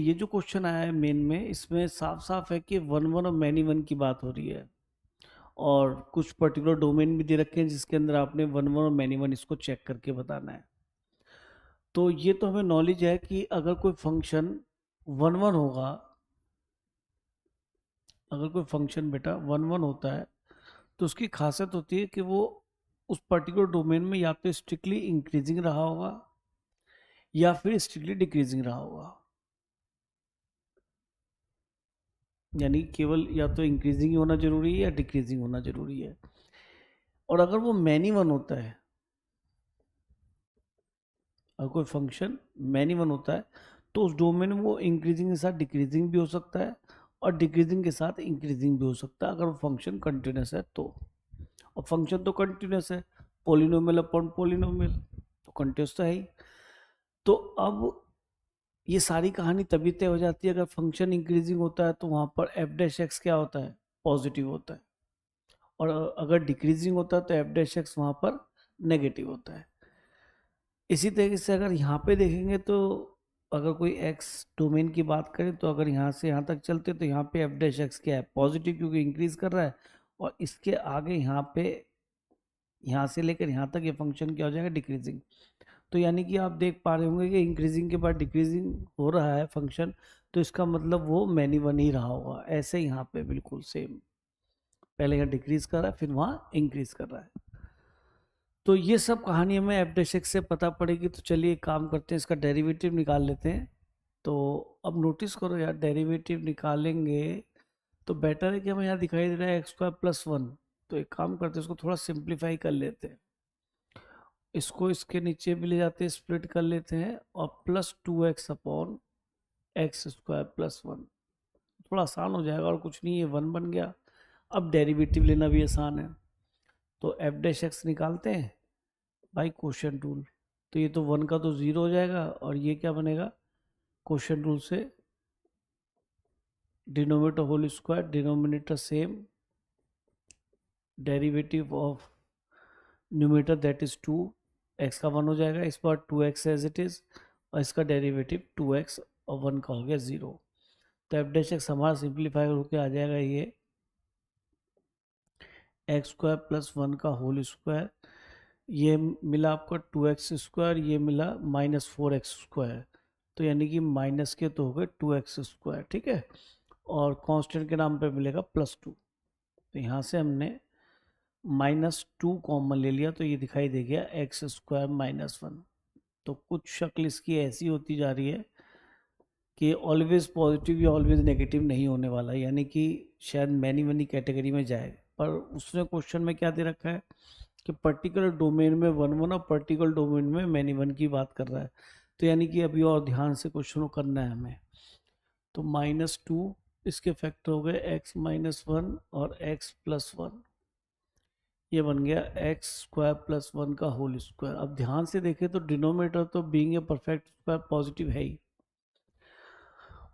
ये जो क्वेश्चन आया है मेन में, इसमें साफ साफ है कि वन वन और मैनी वन की बात हो रही है, और कुछ पर्टिकुलर डोमेन भी दे रखे हैं जिसके अंदर आपने वन वन और मैनी वन इसको चेक करके बताना है। तो ये तो हमें नॉलेज है कि अगर कोई फंक्शन वन वन होगा, अगर कोई फंक्शन बेटा वन वन होता है तो उसकी खासियत होती है कि वो उस पर्टिकुलर डोमेन में या तो स्ट्रिक्टली इंक्रीजिंग रहा होगा या फिर स्ट्रिक्टली डिक्रीजिंग रहा होगा। यानी केवल या तो इंक्रीजिंग ही होना जरूरी है या डिक्रीजिंग होना जरूरी है। और अगर वो मैनी वन होता है, अगर कोई फंक्शन मैनी वन होता है तो उस डोमेन में वो इंक्रीजिंग के साथ डिक्रीजिंग भी हो सकता है और डिक्रीजिंग के साथ इंक्रीजिंग भी हो सकता है, अगर वो फंक्शन कंटिन्यूस है तो। और फंक्शन तो कंटिन्यूस है, पोलिनोमियल अपॉन पोलिनोमियल, तो कंटिन्यूस तो है ही। तो अब ये सारी कहानी तभी तय हो जाती है अगर फंक्शन इंक्रीजिंग होता है तो वहां पर एफ डैश एक्स क्या होता है, पॉजिटिव होता है, और अगर डिक्रीजिंग होता है तो एफ डैश एक्स वहां पर नेगेटिव होता है। इसी तरीके से अगर यहाँ पे देखेंगे तो अगर कोई एक्स डोमेन की बात करें तो अगर यहाँ से यहाँ तक चलते तो यहाँ पे एफ डैश एक्स क्या है, पॉजिटिव, क्योंकि इंक्रीज कर रहा है। और इसके आगे यहाँ पे, यहाँ से लेकर यहाँ तक ये फंक्शन क्या हो जाएगा, डिक्रीजिंग। तो यानी कि आप देख पा रहे होंगे कि इंक्रीजिंग के बाद डिक्रीजिंग हो रहा है फंक्शन, तो इसका मतलब वो मैनी वन ही रहा होगा। ऐसे ही यहाँ पे बिल्कुल सेम, पहले यहाँ डिक्रीज कर रहा है फिर वहाँ इंक्रीज कर रहा है। तो ये सब कहानी हमें एफ डैश एक्स से पता पड़ेगी। तो चलिए एक काम करते हैं, इसका डेरिवेटिव निकाल लेते हैं। तो अब नोटिस करो यार, डेरिवेटिव निकालेंगे तो बेटर है कि हमें यहाँ दिखाई दे रहा है एक्स स्क्वायर प्लस वन। तो एक काम करते हैं, इसको थोड़ा सिंप्लीफाई कर लेते हैं, इसको इसके नीचे भी ले जाते हैं, स्प्लिट कर लेते हैं, और plus two x upon x square plus one. थोड़ा आसान हो जाएगा और कुछ नहीं, ये वन बन गया। अब डेरिवेटिव लेना भी आसान है, तो एफ डैश एक्स निकालते हैं बाई क्वोशिएंट रूल। तो ये तो वन का तो जीरो हो जाएगा, और ये क्या बनेगा, क्वोशिएंट रूल से denominator whole square, denominator same, derivative of numerator that is two, x का वन हो जाएगा, इस बार two x as it is, और इसका डेरिवेटिव टू एक्स और वन का हो गया जीरो। तो एफ डैश एक्स हमारा सिंप्लीफाई होकर आ जाएगा ये एक्स स्क्वायर प्लस वन का होल स्क्वायर, ये मिला आपका टू एक्स स्क्वायर, ये मिला माइनस फोर एक्स स्क्वायर, तो यानी कि माइनस के तो हो गए टू एक्स स्क्वायर, ठीक है। और कांस्टेंट के नाम पे मिलेगा प्लस टू, तो यहाँ से हमने माइनस टू कॉमन ले लिया, तो ये दिखाई दे गया एक्स स्क्वायर माइनस वन। तो कुछ शक्ल इसकी ऐसी होती जा रही है कि ऑलवेज पॉजिटिव या ऑलवेज नेगेटिव नहीं होने वाला, यानी कि शायद मैनी मनी कैटेगरी में जाए। पर उसने क्वेश्चन में क्या दे रखा है कि पर्टिकुलर डोमेन में वन वन और पर्टिकुलर डोमेन में मैनी वन की बात कर रहा है। तो यानी कि अभी और ध्यान से क्वेश्चन को करना है हमें। तो माइनस टू, इसके फैक्टर हो गए एक्स माइनस वन और एक्स प्लस वन, ये बन गया एक्स स्क्वायर प्लस वन का होल स्क्वायर। अब ध्यान से देखें तो डिनोमिनेटर तो being a perfect square positive है ही,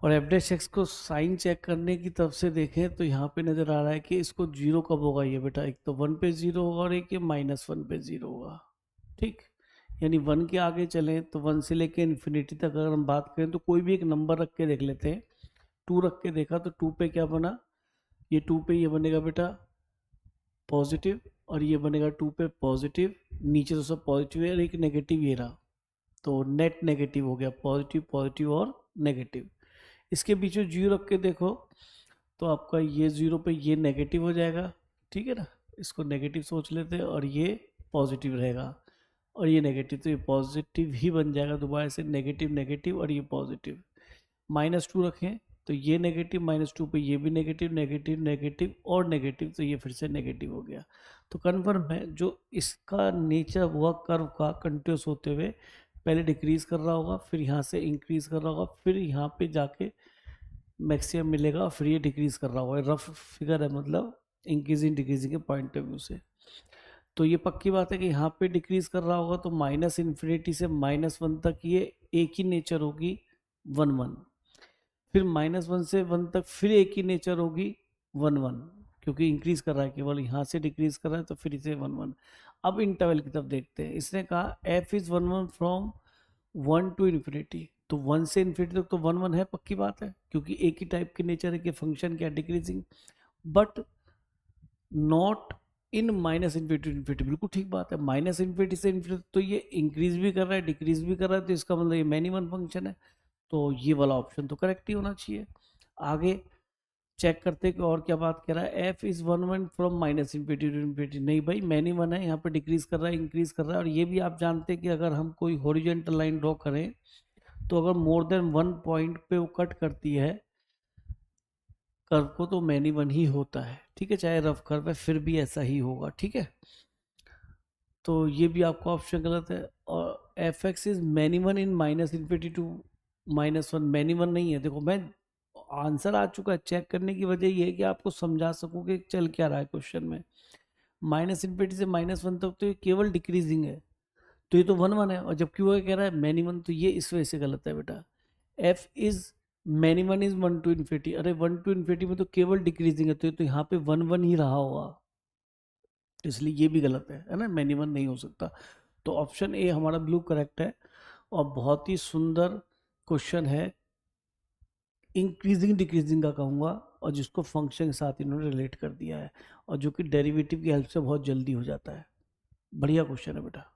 और एफ डैश एक्स को साइन चेक करने की तरफ से देखें तो यहाँ पे नज़र आ रहा है कि इसको जीरो कब होगा, ये बेटा एक तो वन पे जीरो होगा और एक ये माइनस वन पे जीरो होगा, ठीक। यानी वन के आगे चलें तो वन से लेके इन्फिनिटी तक अगर हम बात करें तो कोई भी एक नंबर रख के देख लेते हैं। टू रख के देखा तो टू पे क्या बना, ये टू पे ये बनेगा बेटा पॉजिटिव, और ये बनेगा टू पे पॉजिटिव, नीचे तो सब पॉजिटिव है और एक नेगेटिव ये रहा, तो नेट नेगेटिव हो गया, पॉजिटिव पॉजिटिव और नेगेटिव। इसके बीच में जीरो रख के देखो तो आपका ये जीरो पे ये नेगेटिव हो जाएगा, ठीक है ना, इसको नेगेटिव सोच लेते हैं, और ये पॉजिटिव रहेगा, और ये नेगेटिव, तो ये पॉजिटिव ही बन जाएगा दोबारा से, नेगेटिव नेगेटिव और ये पॉजिटिव। माइनस टू रखें तो ये नेगेटिव, माइनस टू पे ये भी नेगेटिव नेगेटिव नेगेटिव और नेगेटिव, तो ये फिर से नेगेटिव हो गया। तो कन्फर्म है जो इसका नेचर हुआ कर्व का कंटिन्यूस होते हुए पहले डिक्रीज कर रहा होगा, फिर यहाँ से इंक्रीज कर रहा होगा, फिर यहाँ पे जाके मैक्सिमम मिलेगा, फिर ये डिक्रीज कर रहा होगा। रफ फिगर है, मतलब इंक्रीजिंग डिक्रीजिंग के पॉइंट ऑफ व्यू से। तो ये पक्की बात है कि यहाँ पे डिक्रीज कर रहा होगा, तो माइनस इन्फिनिटी से माइनस वन तक ये एक ही नेचर होगी, वन वन। फिर माइनस वन से वन तक फिर एक ही नेचर होगी, वन वन, क्योंकि इंक्रीज कर रहा है, केवल यहाँ से डिक्रीज कर रहा है, तो फिर इसे वन वन। अब इंटरवल की तरफ देखते हैं, इसने कहा F is one one from one two infinity, तो 1 से इन्फिनिटी तक तो 1 1 है, पक्की बात है, क्योंकि एक ही टाइप की नेचर है कि फंक्शन क्या decreasing, but not in minus infinity infinity. बिल्कुल ठीक बात है, माइनस इन्फिनिटी से इन्फिनिटी तो ये इंक्रीज भी कर रहा है डिक्रीज भी कर रहा है, तो इसका मतलब ये मैनी वन फंक्शन है, तो ये वाला ऑप्शन तो करेक्ट ही होना चाहिए। आगे चेक करते हैं कि और क्या बात कर रहा है। F is 1 1 from minus infinity to infinity, नहीं भाई मैनी वन है, यहाँ पे डिक्रीज कर रहा है इंक्रीज कर रहा है। और ये भी आप जानते हैं कि अगर हम कोई हॉरिजॉन्टल लाइन ड्रॉ करें तो अगर मोर देन 1 पॉइंट पे वो कट करती है कर्व को तो मैनी वन ही होता है, ठीक है, चाहे रफ कर्व है फिर भी ऐसा ही होगा, ठीक है। तो ये भी आपका ऑप्शन गलत है। और f x is many one in minus infinity to -1, many one नहीं है। देखो मैं आंसर आ चुका है, चेक करने की वजह ये है कि आपको समझा सकूं कि चल क्या रहा है क्वेश्चन में। माइनस इन्फिनिटी से -1 तक तो ये केवल डिक्रीजिंग है, तो ये तो 1 1 है, और जबकि वो कह रहा है मैनी वन, तो ये इस वजह से गलत है बेटा। F is many one is 1 to infinity, अरे 1 टू इन्फिनिटी में तो केवल डिक्रीजिंग है, तो ये तो यहाँ पे 1 1 ही रहा होगा, तो इसलिए ये भी गलत है ना, मैनी वन नहीं हो सकता। तो ऑप्शन ए हमारा ब्लू करेक्ट है। और बहुत ही सुंदर क्वेश्चन है, इंक्रीजिंग डिक्रीजिंग का कहूँगा, और जिसको फंक्शन के साथ इन्होंने रिलेट कर दिया है, और जो कि डेरिवेटिव की हेल्प से बहुत जल्दी हो जाता है। बढ़िया क्वेश्चन है बेटा।